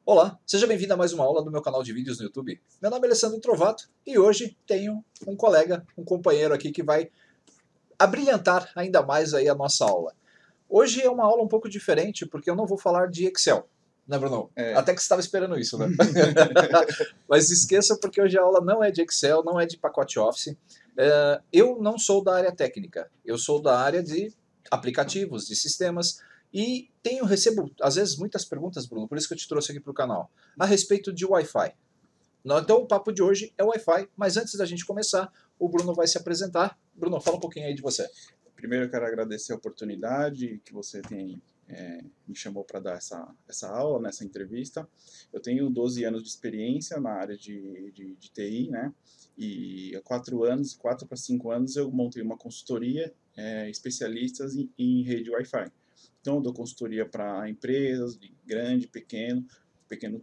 Olá, seja bem-vindo a mais uma aula do meu canal de vídeos no YouTube. Meu nome é Alessandro Trovato e hoje tenho um colega, um companheiro aqui que vai abrilhantar ainda mais aí a nossa aula. Hoje é uma aula um pouco diferente porque eu não vou falar de Excel, né, Bruno? Até que você estava esperando isso, né? Mas esqueça, porque hoje a aula não é de Excel, não é de pacote Office. Eu não sou da área técnica, eu sou da área de aplicativos, de sistemas, e recebo, às vezes, muitas perguntas, Bruno, por isso que eu te trouxe aqui para o canal, a respeito de Wi-Fi. Então o papo de hoje é Wi-Fi, mas antes da gente começar, o Bruno vai se apresentar. Bruno, fala um pouquinho aí de você. Primeiro eu quero agradecer a oportunidade que você me chamou para dar essa aula, nessa entrevista. Eu tenho 12 anos de experiência na área de TI, né? E há 4 para 5 anos eu montei uma consultoria especialistas em rede Wi-Fi. Então eu dou consultoria para empresas de grande, pequeno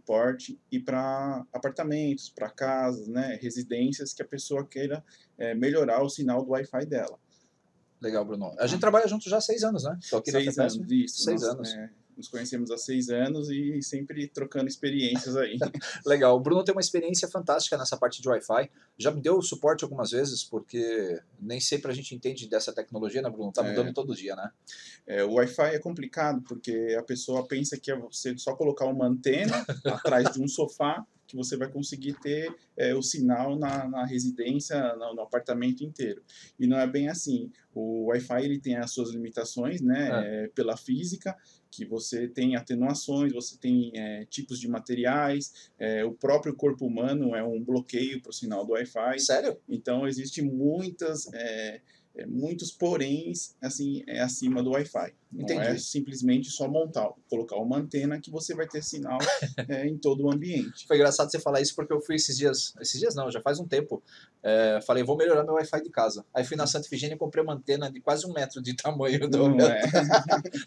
porte, e para apartamentos, para casas, né, residências que a pessoa queira melhorar o sinal do Wi-Fi dela. Legal, Bruno. A gente trabalha junto já há 6 anos, né? Estou aqui na FEPESP. 6 anos, isso. 6 anos. Nos conhecemos há 6 anos e sempre trocando experiências aí. Legal. O Bruno tem uma experiência fantástica nessa parte de Wi-Fi. Já me deu suporte algumas vezes, porque nem sempre a gente entende dessa tecnologia, né, Bruno? Tá mudando todo dia, né? O Wi-Fi é complicado, porque a pessoa pensa que é você só colocar uma antena atrás de um sofá que você vai conseguir ter o sinal na residência, no apartamento inteiro. E não é bem assim. O Wi-Fi ele tem as suas limitações, né, pela física, que você tem atenuações, você tem tipos de materiais, o próprio corpo humano é um bloqueio para o sinal do Wi-Fi. Sério? Então, existem muitos poréns assim, acima do Wi-Fi. Não é simplesmente só colocar uma antena que você vai ter sinal em todo o ambiente. Foi engraçado você falar isso, porque eu fui esses dias não, já faz um tempo, falei, vou melhorar meu Wi-Fi de casa. Aí fui na Santa Efigênia e comprei uma antena de quase 1 metro de tamanho. Não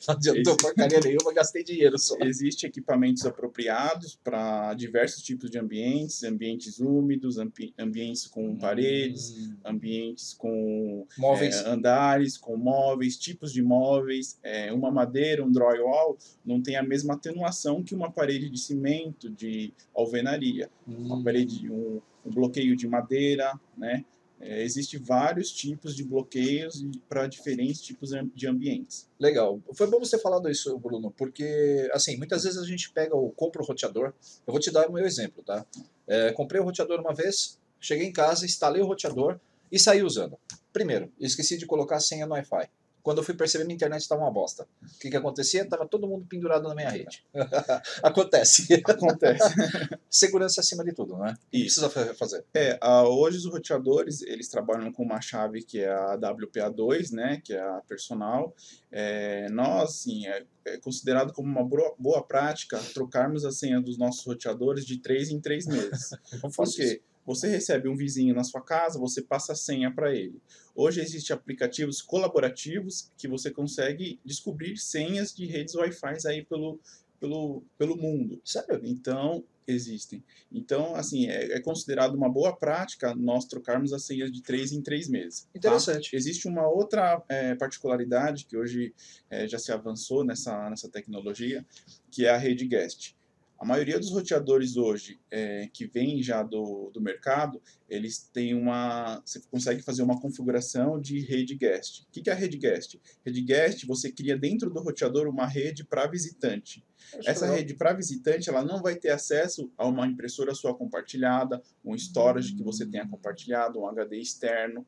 adiantou porcaria nenhuma, gastei dinheiro só. Existem equipamentos apropriados para diversos tipos de ambientes úmidos, ambientes com paredes, ambientes com móveis, andares, com móveis, tipos de móveis. Uma madeira, um drywall, não tem a mesma atenuação que uma parede de cimento, de alvenaria. Uma parede, um bloqueio de madeira, né? Existem vários tipos de bloqueios para diferentes tipos de ambientes. Legal. Foi bom você falar disso, Bruno, porque assim, muitas vezes a gente compra o roteador. Eu vou te dar o meu exemplo, tá? Comprei o roteador uma vez, cheguei em casa, instalei o roteador e saí usando. Primeiro, esqueci de colocar a senha no Wi-Fi. Quando eu fui perceber, minha internet estava uma bosta. O que acontecia? Tava todo mundo pendurado na minha rede. Acontece. Segurança acima de tudo, né? O que precisa fazer? Hoje os roteadores, eles trabalham com uma chave que é a WPA2, né? Que é a personal. Nós, assim, é considerado como uma boa prática trocarmos a senha dos nossos roteadores de 3 em 3 meses. Por quê? Você recebe um vizinho na sua casa, você passa a senha para ele. Hoje existem aplicativos colaborativos que você consegue descobrir senhas de redes Wi-Fi aí pelo mundo. Sério? Então, existem. Então, assim, é considerado uma boa prática nós trocarmos as senhas de 3 em 3 meses. Interessante. Tá? Existe uma outra particularidade que hoje já se avançou nessa tecnologia, que é a rede guest. A maioria dos roteadores hoje que vem já do mercado, eles têm você consegue fazer uma configuração de rede guest. O que é a rede guest? Rede guest, você cria dentro do roteador uma rede para visitante. Essa rede para visitante, ela não vai ter acesso a uma impressora sua compartilhada, um storage que você tenha compartilhado, um HD externo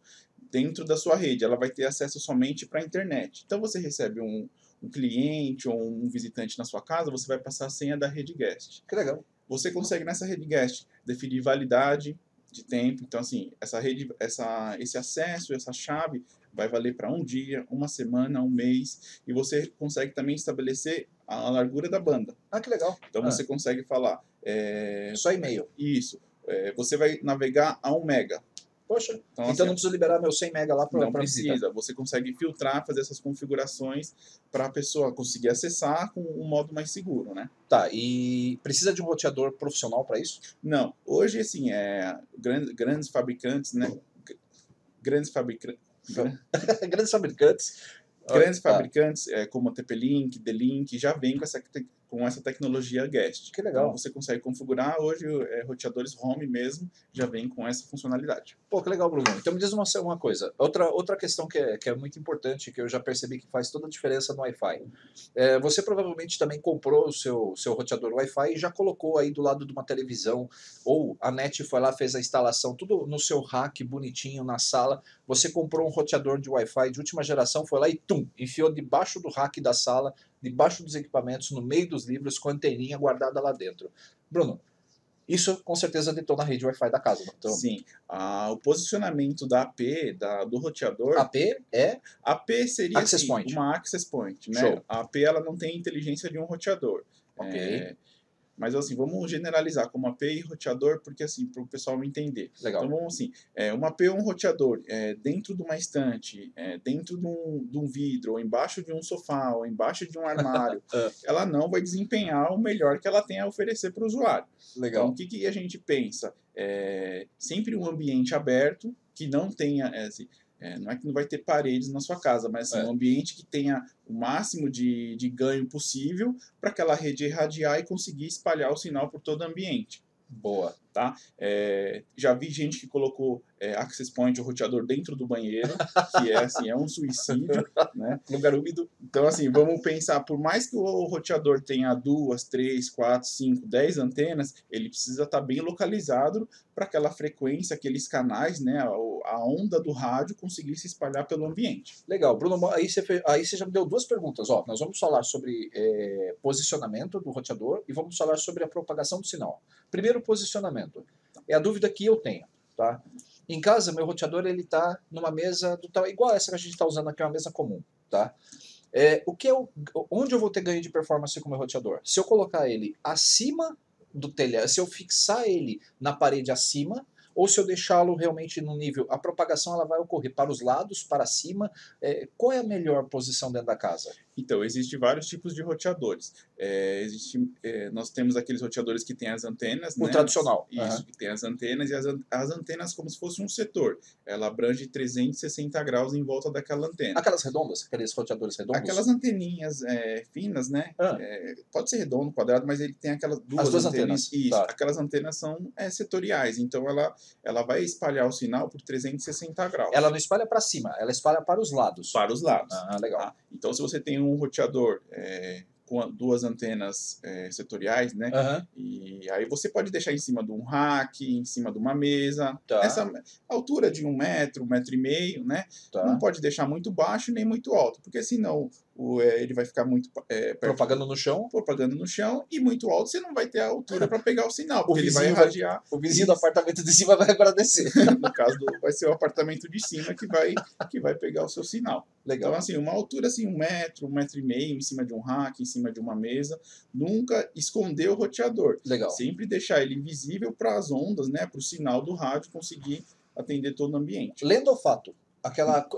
dentro da sua rede. Ela vai ter acesso somente para a internet. Então você recebe um cliente ou um visitante na sua casa, você vai passar a senha da rede guest. Que legal. Você consegue nessa rede guest definir validade de tempo. Então, assim, esse acesso, essa chave vai valer para um dia, uma semana, um mês. E você consegue também estabelecer a largura da banda. Que legal. Então, você consegue falar... Só e-mail. Isso. Você vai navegar a 1 mega. Poxa, então assim, não preciso liberar meu 100 mega lá para Não precisa. Visita. Você consegue filtrar, fazer essas configurações para a pessoa conseguir acessar com um modo mais seguro, né? Tá, e precisa de um roteador profissional para isso? Não. Hoje, assim, grandes fabricantes, né? Grandes fabricantes Grandes fabricantes, como a TP-Link, D-Link, já vêm com essa tecnologia Guest. Que legal. Então você consegue configurar hoje roteadores home mesmo, já vem com essa funcionalidade. Pô, que legal, Bruno. Então me diz uma coisa. Outra questão que é muito importante, que eu já percebi que faz toda a diferença no Wi-Fi. Você provavelmente também comprou o seu roteador Wi-Fi e já colocou aí do lado de uma televisão, ou a NET foi lá, fez a instalação, tudo no seu rack, bonitinho, na sala. Você comprou um roteador de Wi-Fi de última geração, foi lá e enfiou debaixo do rack da sala, debaixo dos equipamentos, no meio dos livros, com a anteninha guardada lá dentro. Bruno, isso com certeza detona a rede Wi-Fi da casa, não? Então, sim. O posicionamento da AP, do roteador... AP é? AP seria Access assim, point. uma access point, né? Show. A AP ela não tem a inteligência de um roteador. Ok. Mas assim, vamos generalizar como AP e roteador, porque assim, para o pessoal entender. Legal. Então vamos assim, uma AP ou um roteador dentro de uma estante, dentro de um vidro, ou embaixo de um sofá, ou embaixo de um armário, ela não vai desempenhar o melhor que ela tem a oferecer para o usuário. Legal. Então o que a gente pensa? Sempre um ambiente aberto, que não tenha... não é que não vai ter paredes na sua casa, mas assim, um ambiente que tenha o máximo de ganho possível para aquela rede irradiar e conseguir espalhar o sinal por todo o ambiente. Boa. Tá? Já vi gente que colocou access point ou roteador dentro do banheiro, que assim, é um suicídio, né? Lugar úmido. Então assim, vamos pensar, por mais que o roteador tenha 2, 3, 4, 5, 10 antenas, ele precisa estar bem localizado para aquela frequência, aqueles canais, né, a onda do rádio conseguir se espalhar pelo ambiente. Legal. Bruno, aí você já me deu duas perguntas. Ó, nós vamos falar sobre posicionamento do roteador e vamos falar sobre a propagação do sinal. Primeiro, posicionamento. É a dúvida que eu tenho, tá? Em casa, meu roteador ele está numa mesa igual essa que a gente está usando aqui, é uma mesa comum, tá? Onde eu vou ter ganho de performance com o meu roteador? Se eu colocar ele acima do telhado, se eu fixar ele na parede acima, ou se eu deixá-lo realmente no nível, a propagação ela vai ocorrer para os lados, para cima. Qual é a melhor posição dentro da casa? Então, existem vários tipos de roteadores. Nós temos aqueles roteadores que têm as antenas, O né? tradicional. Isso, que tem as antenas, e as antenas como se fosse um setor. Ela abrange 360 graus em volta daquela antena. Aquelas redondas? Aqueles roteadores redondos? Aquelas anteninhas finas, né? Pode ser redondo, quadrado, mas ele tem aquelas duas antenas. Isso, tá. Aquelas antenas são setoriais, então ela vai espalhar o sinal por 360 graus. Ela não espalha para cima, ela espalha para os lados. Para os lados. Legal. Tá? Então, se você tem um roteador com duas antenas setoriais, né? E aí você pode deixar em cima de um rack, em cima de uma mesa, essa altura de 1 metro, 1,5 metro, né? Não pode deixar muito baixo nem muito alto, porque senão ele vai ficar muito propagando no chão, e muito alto, você não vai ter a altura para pegar o sinal, porque ele vai irradiar. O vizinho do apartamento de cima vai agradecer. No caso, vai ser o apartamento de cima que vai pegar o seu sinal. Legal. Então, assim, uma altura assim, 1 metro, 1,5 metro, em cima de um rack, em cima de uma mesa, nunca esconder o roteador. Legal. Sempre deixar ele visível para as ondas, né, para o sinal do rádio conseguir atender todo o ambiente. Lenda ou fato?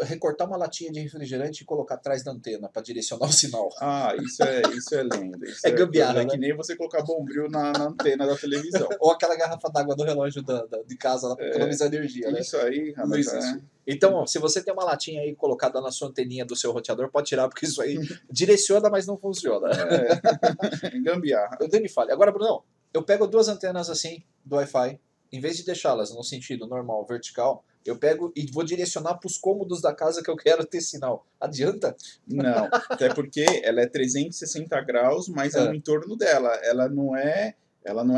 Recortar uma latinha de refrigerante e colocar atrás da antena para direcionar o sinal. Isso é lenda. Isso gambiarra, né? Que nem você colocar bombril na antena da televisão. Ou aquela garrafa d'água do relógio de casa para economizar energia, né? Isso aí, rapaz. Então, ó, se você tem uma latinha aí colocada na sua anteninha do seu roteador, pode tirar, porque isso aí direciona, mas não funciona. Gambiarra. Eu dei falha. Agora, Brunão, eu pego duas antenas assim do Wi-Fi, em vez de deixá-las no sentido normal, vertical, eu pego e vou direcionar para os cômodos da casa que eu quero ter sinal. Adianta? Não, até porque ela é 360 graus, mas é no entorno dela. Ela não é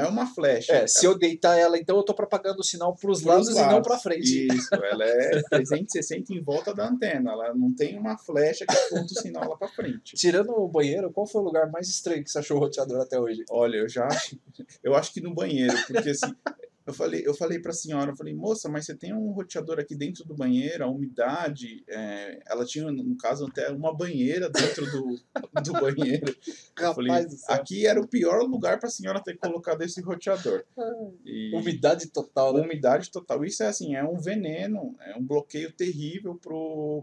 uma flecha. Se eu deitar ela, então eu estou propagando o sinal para os lados e não para frente. Isso, ela é 360 em volta da antena. Ela não tem uma flecha que aponta o sinal lá para frente. Tirando o banheiro, qual foi o lugar mais estranho que você achou o roteador até hoje? Olha, eu acho que no banheiro, porque assim... Eu falei para a senhora, moça, mas você tem um roteador aqui dentro do banheiro, a umidade, ela tinha, no caso, até uma banheira dentro do banheiro. Aqui era o pior lugar para a senhora ter colocado esse roteador. Umidade total, né? Umidade total. Isso é um veneno, é um bloqueio terrível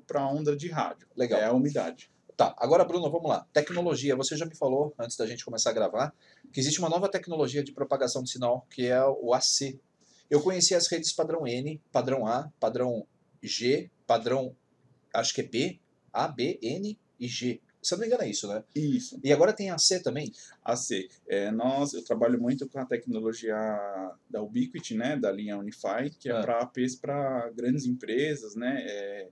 para a onda de rádio. Legal. É a umidade. Tá, agora, Bruno, vamos lá. Tecnologia. Você já me falou, antes da gente começar a gravar, que existe uma nova tecnologia de propagação de sinal, que é o AC. Eu conheci as redes padrão N, padrão A, padrão G, padrão, acho que é P, A, B, N e G. Se eu não me engano é isso, né? Isso. E agora tem a C também? A C. Eu trabalho muito com a tecnologia da Ubiquiti, né, da linha Unify, que é Ah, para APs para grandes empresas, né,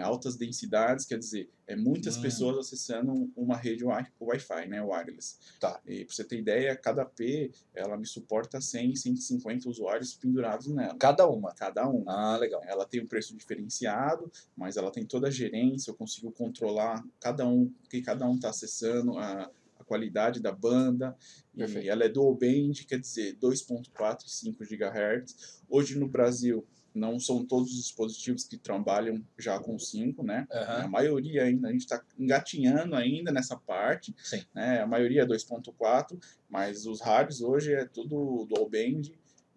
altas densidades, quer dizer, muitas pessoas acessando uma rede Wi-Fi, né, wireless. tá. E para você ter ideia, cada AP ela me suporta 100, 150 usuários pendurados nela. Cada uma. Cada um. Ah, legal. Ela tem um preço diferenciado, mas ela tem toda a gerência, eu consigo controlar cada um, o que cada um está acessando, a qualidade da banda, Perfeito. e ela é dual band, quer dizer, 2.4 e 5 GHz. Hoje no Brasil, não são todos os dispositivos que trabalham já com 5, né? A maioria ainda, a gente está engatinhando ainda nessa parte, Sim. né? A maioria é 2.4, mas os rádios hoje é tudo dual band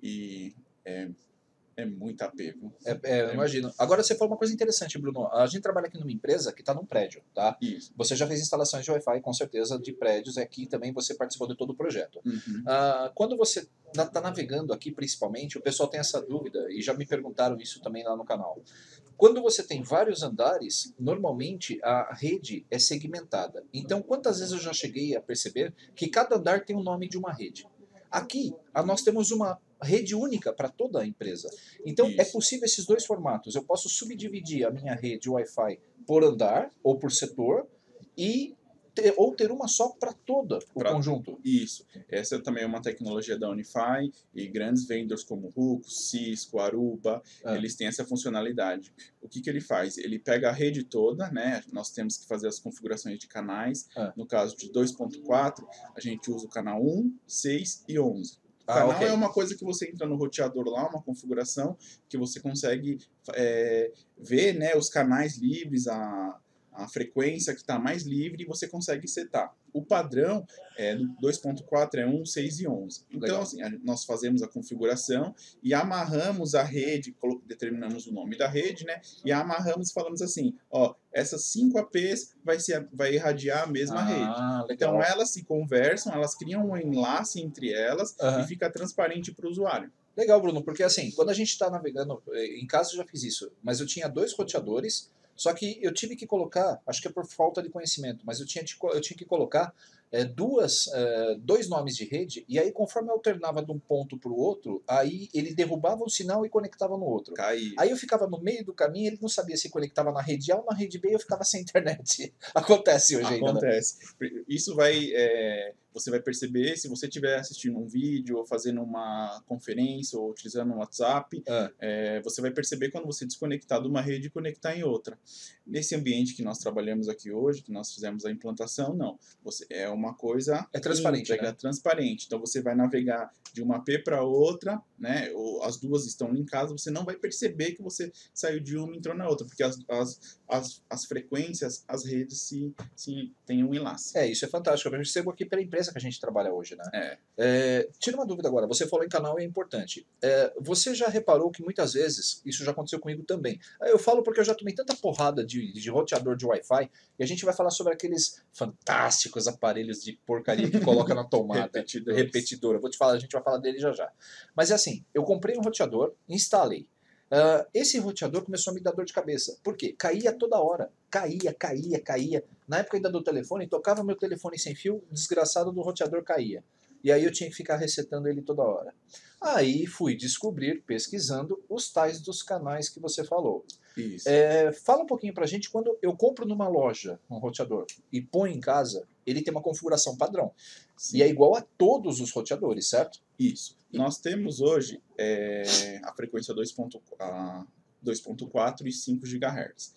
e é muito AP, viu? Eu imagino. Agora você falou uma coisa interessante, Bruno. A gente trabalha aqui numa empresa que está num prédio, tá? Isso. Você já fez instalações de Wi-Fi, com certeza, de prédios. Aqui também você participou de todo o projeto. Uhum. Quando você está navegando aqui, principalmente, o pessoal tem essa dúvida, e já me perguntaram isso também lá no canal. Quando você tem vários andares, normalmente a rede é segmentada. Então, quantas vezes eu já cheguei a perceber que cada andar tem o nome de uma rede? Aqui, nós temos uma rede única para toda a empresa. Então, é Isso. possível esses dois formatos. Eu posso subdividir a minha rede Wi-Fi por andar ou por setor e ou ter uma só para todo o conjunto. Isso. Essa também é uma tecnologia da Unify e grandes vendors como Ruco, Cisco, Aruba, eles têm essa funcionalidade. O que ele faz? Ele pega a rede toda, né? Nós temos que fazer as configurações de canais. No caso de 2.4, a gente usa o canal 1, 6 e 11. O canal ok. é uma coisa que você entra no roteador lá, uma configuração que você consegue ver, né, os canais livres, a frequência que está mais livre e você consegue setar. O padrão do 2.4 é 1, 6 e 11. Então, Legal. assim, nós fazemos a configuração e amarramos a rede, determinamos o nome da rede, né? E amarramos e falamos assim, ó, essas 5 APs vai irradiar a mesma rede. Legal. Então, elas se conversam, elas criam um enlace entre elas e fica transparente para o usuário. Legal, Bruno, porque assim, quando a gente está navegando, em casa eu já fiz isso, mas eu tinha dois roteadores, só que eu tive que colocar, acho que é por falta de conhecimento, mas eu tinha que colocar dois nomes de rede, e aí conforme eu alternava de um ponto para o outro, aí ele derrubava um sinal e conectava no outro. Caía. Aí eu ficava no meio do caminho, ele não sabia se conectava na rede A ou na rede B, e eu ficava sem internet. Acontece hoje ainda, né? Acontece. Isso você vai perceber se você estiver assistindo um vídeo, ou fazendo uma conferência, ou utilizando um WhatsApp, você vai perceber quando você desconectar de uma rede e conectar em outra. Nesse ambiente que nós trabalhamos aqui hoje, que nós fizemos a implantação, não. É uma coisa... É transparente, íntegra, né? transparente. Então você vai navegar de uma AP para outra, né? Ou as duas estão linkadas, você não vai perceber que você saiu de uma e entrou na outra, porque as frequências, as redes se têm um enlace. Isso é fantástico. Eu percebo aqui pela empresa que a gente trabalha hoje, né? É. Tira uma dúvida agora, você falou em canal e é importante. Você já reparou que muitas vezes, isso já aconteceu comigo também, eu falo porque eu já tomei tanta porrada de roteador de Wi-Fi, e a gente vai falar sobre aqueles fantásticos aparelhos de porcaria que coloca na tomada. Repetidor. Eu vou te falar, a gente vai falar dele já já. Mas é assim, eu comprei um roteador, instalei. Esse roteador começou a me dar dor de cabeça. Por quê? Caía toda hora. Caía. Na época ainda do telefone, tocava meu telefone sem fio, o desgraçado do roteador caía. E aí eu tinha que ficar resetando ele toda hora. Aí fui descobrir, pesquisando, os tais dos canais que você falou. Isso. Fala um pouquinho pra gente, quando eu compro numa loja um roteador e ponho em casa, ele tem uma configuração padrão. Sim. E é igual a todos os roteadores, certo? Isso. Nós temos hoje a frequência 2.4 e 5 GHz.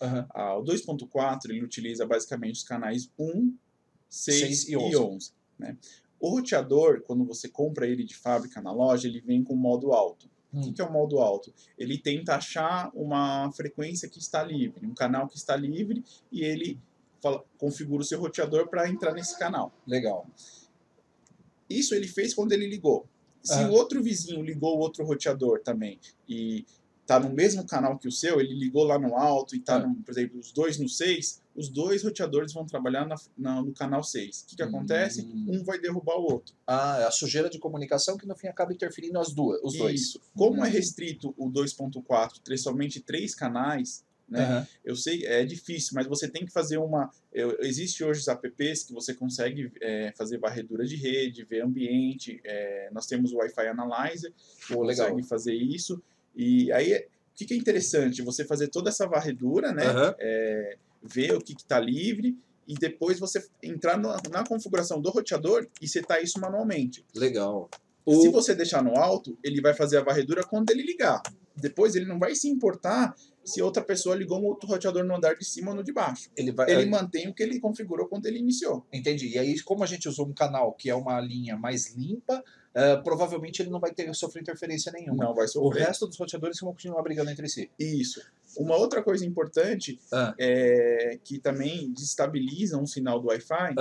O 2.4 ele utiliza basicamente os canais 1, 6 e 11. Né? O roteador, quando você compra ele de fábrica na loja, ele vem com modo alto. O que é o modo alto? Ele tenta achar uma frequência que está livre, um canal que está livre, e ele configura o seu roteador para entrar nesse canal. Legal. Isso ele fez quando ele ligou. Se o outro vizinho ligou o outro roteador também e está no mesmo canal que o seu, ele ligou lá no alto e está, por exemplo, os dois no 6, os dois roteadores vão trabalhar no canal 6. O que acontece? Um vai derrubar o outro. É a sujeira de comunicação que no fim acaba interferindo os dois. Isso. Como é restrito o 2.4 ter somente 3 canais, né? Aham. Eu sei, é difícil, mas você tem que fazer uma... Existe hoje os apps que você consegue fazer varredura de rede, ver ambiente, nós temos o Wi-Fi Analyzer, que Pô, legal. consegue fazer isso, e aí o que é interessante? Você fazer toda essa varredura, né? Aham. Ver o que está livre, e depois você entrar na configuração do roteador e setar isso manualmente. Legal. Se você deixar no alto, ele vai fazer a varredura quando ele ligar. Depois ele não vai se importar se outra pessoa ligou um outro roteador no andar de cima ou no de baixo. Ele vai... Ele mantém o que ele configurou quando ele iniciou. Entendi. E aí, como a gente usou um canal que é uma linha mais limpa, provavelmente ele não vai sofrer interferência nenhuma. Não vai O sofrer. resto dos roteadores vão continuar brigando entre si. Isso. Uma outra coisa importante que também desestabiliza um sinal do Wi-Fi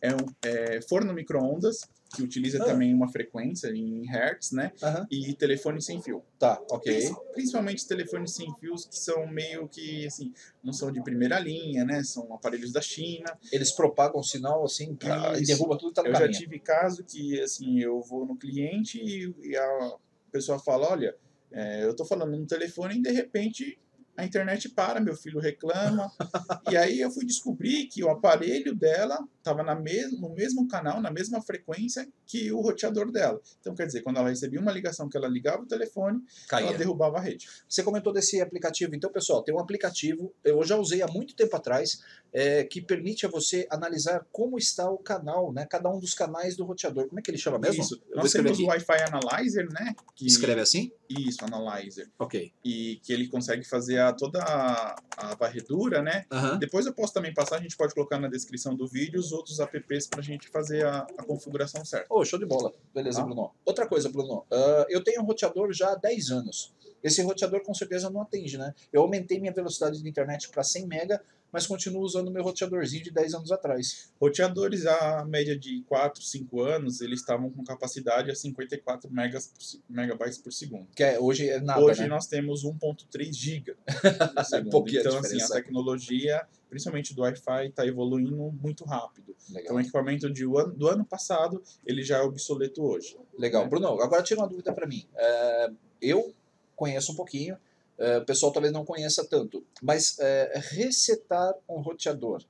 é um forno micro-ondas, que utiliza também uma frequência em hertz, né? E telefone sem fio. Tá, ok. Principalmente telefones sem fios, que são meio que, assim, não são de primeira linha, né? São aparelhos da China. Eles propagam o sinal assim, e derruba tudo que tá no Eu caminho. já tive caso que, assim, eu vou no cliente e a pessoa fala, olha, eu tô falando no telefone e de repente a internet para, meu filho reclama. E aí eu fui descobrir que o aparelho dela estava no mesmo canal, na mesma frequência que o roteador dela. Então, quer dizer, quando ela recebia uma ligação que ela ligava o telefone, ela derrubava a rede. Você comentou desse aplicativo. Então, pessoal, tem um aplicativo, eu já usei há muito tempo atrás, que permite a você analisar como está o canal, né? Cada um dos canais do roteador. Como é que ele chama mesmo? Isso. Nós temos o Wi-Fi Analyzer, né? Escreve assim? Isso, Analyzer. Ok. E que ele consegue fazer toda a varredura, né? Depois eu posso também passar, a gente pode colocar na descrição do vídeo os outros apps para a gente fazer a configuração certa. Oh, show de bola. Beleza, Bruno. Outra coisa, Bruno. Eu tenho um roteador já há 10 anos. Esse roteador com certeza não atende, né? Eu aumentei minha velocidade de internet para 100 mega, mas continuo usando meu roteadorzinho de 10 anos atrás. Roteadores, a média de 4, 5 anos, eles estavam com capacidade a 54 megabytes por segundo. Que hoje é nada, Hoje né? nós temos 1.3 GB por segundo. Então, assim, a tecnologia, principalmente do Wi-Fi, está evoluindo muito rápido. Legal. Então, o equipamento do ano passado, ele já é obsoleto hoje. Legal. Né? Bruno, agora tira uma dúvida para mim. Eu conheço um pouquinho, o pessoal talvez não conheça tanto, mas resetar um roteador,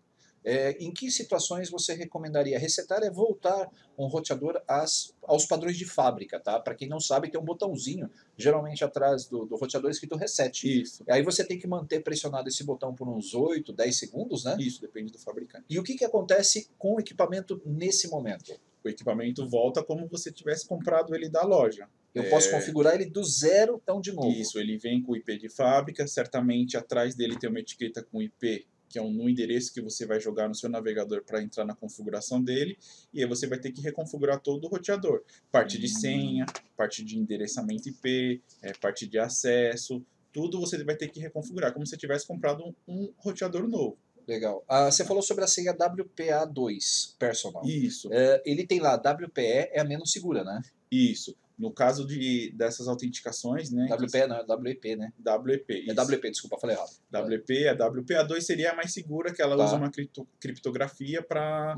em que situações você recomendaria? Resetar é voltar um roteador aos padrões de fábrica, tá? Para quem não sabe, tem um botãozinho, geralmente atrás do roteador, escrito reset. Isso. Aí você tem que manter pressionado esse botão por uns 8, 10 segundos, né? Isso, depende do fabricante. E o que acontece com o equipamento nesse momento? O equipamento volta como você tivesse comprado ele da loja. Eu posso configurar ele do zero, então, de novo. Isso, ele vem com o IP de fábrica, certamente atrás dele tem uma etiqueta com IP, que é no endereço que você vai jogar no seu navegador para entrar na configuração dele, e aí você vai ter que reconfigurar todo o roteador. Parte de senha, parte de endereçamento IP, parte de acesso, tudo você vai ter que reconfigurar, como se você tivesse comprado um roteador novo. Legal. Você falou sobre a senha WPA2 Personal. Isso. Ele tem lá, WPE é a menos segura, né? Isso. No caso dessas autenticações, né? WPE não, é WEP, né? WEP. Isso. É WEP, desculpa, falei errado. WEP, a WPA2 seria a mais segura, que ela usa uma criptografia para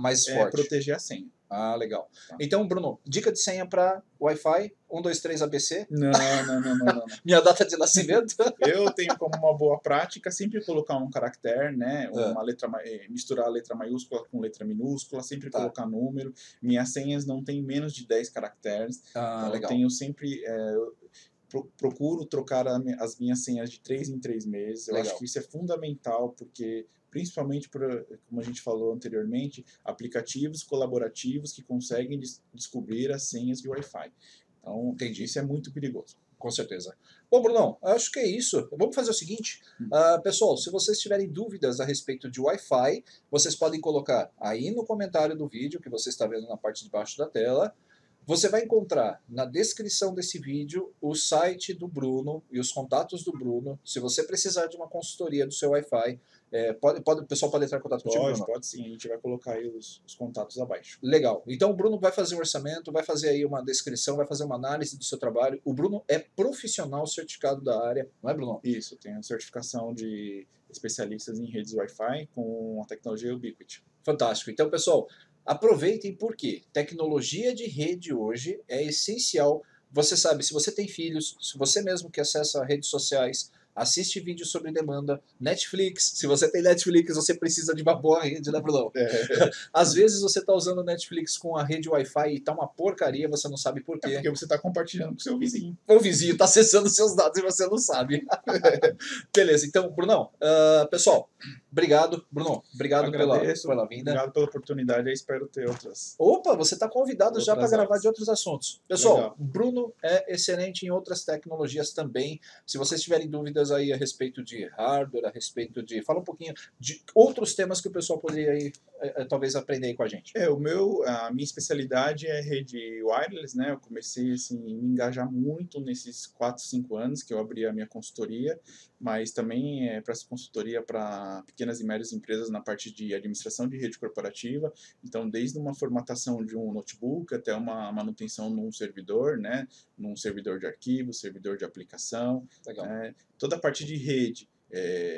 proteger a senha. Ah, legal. Tá. Então, Bruno, dica de senha para Wi-Fi, 123 ABC? Não. Minha data de nascimento? Eu tenho como uma boa prática sempre colocar um caractere, né? Uma letra, misturar a letra maiúscula com letra minúscula, sempre colocar número. Minhas senhas não tem menos de 10 caracteres. Então legal. Eu tenho sempre... procuro trocar as minhas senhas de 3 em 3 meses. Eu acho que isso é fundamental, porque... principalmente, como a gente falou anteriormente, aplicativos colaborativos que conseguem descobrir as senhas de Wi-Fi. Então, isso é muito perigoso. Com certeza. Bom, Brunão, acho que é isso. Vamos fazer o seguinte. Pessoal, se vocês tiverem dúvidas a respeito de Wi-Fi, vocês podem colocar aí no comentário do vídeo, que você está vendo na parte de baixo da tela. Você vai encontrar na descrição desse vídeo o site do Bruno e os contatos do Bruno. Se você precisar de uma consultoria do seu Wi-Fi, o pessoal pode entrar em contato contigo, Bruno? Pode sim, a gente vai colocar aí os contatos abaixo. Legal. Então o Bruno vai fazer um orçamento, vai fazer aí uma descrição, vai fazer uma análise do seu trabalho. O Bruno é profissional certificado da área, não é, Bruno? Isso, tem a certificação de especialistas em redes Wi-Fi com a tecnologia Ubiquiti. Fantástico. Então, pessoal, aproveitem, porque tecnologia de rede hoje é essencial. Você sabe, se você tem filhos, se você mesmo que acessa redes sociais, assiste vídeo sobre demanda, Netflix. Se você tem Netflix, você precisa de uma boa rede, né, Bruno? Às vezes você está usando o Netflix com a rede Wi-Fi e tá uma porcaria, você não sabe por quê. É porque você está compartilhando com o seu vizinho. O vizinho está acessando seus dados e você não sabe. Beleza, então, Brunão, pessoal, obrigado. Bruno, obrigado pela vinda. Obrigado pela oportunidade, eu espero ter outras. Opa, você está convidado já para gravar de outros assuntos. Pessoal, Legal. Bruno é excelente em outras tecnologias também. Se vocês tiverem dúvidas aí a respeito de hardware, a respeito de... Fala um pouquinho de outros temas que o pessoal poderia aí, talvez aprender aí com a gente. A minha especialidade é rede wireless, né? Eu comecei assim, a me engajar muito nesses 4, 5 anos que eu abri a minha consultoria, mas também presto consultoria para pequenas e médias empresas na parte de administração de rede corporativa. Então, desde uma formatação de um notebook até uma manutenção num servidor, né? Num servidor de arquivo, servidor de aplicação, toda a parte de rede.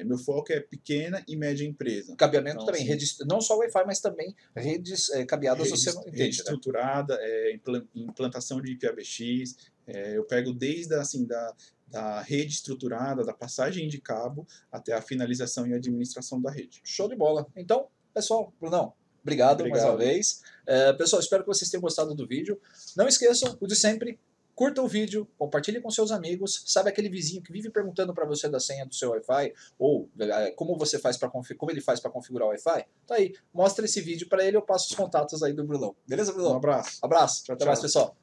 Meu foco é pequena e média empresa. Cabeamento então, também, assim, redes, não só Wi-Fi, mas também redes cabeadas, você não entende, rede estruturada, implantação de IPABX, eu pego desde assim, da rede estruturada, da passagem de cabo, até a finalização e administração da rede. Show de bola. Então, pessoal, Brunão, obrigado mais uma vez. Pessoal, espero que vocês tenham gostado do vídeo. Não esqueçam, o de sempre, curta o vídeo, compartilhe com seus amigos. Sabe aquele vizinho que vive perguntando para você da senha do seu Wi-Fi? Ou como você faz para como ele faz para configurar o Wi-Fi? Tá aí, mostra esse vídeo para ele, eu passo os contatos aí do Brunão. Beleza, Brunão? Um abraço. Abraço. Tchau, até mais, pessoal.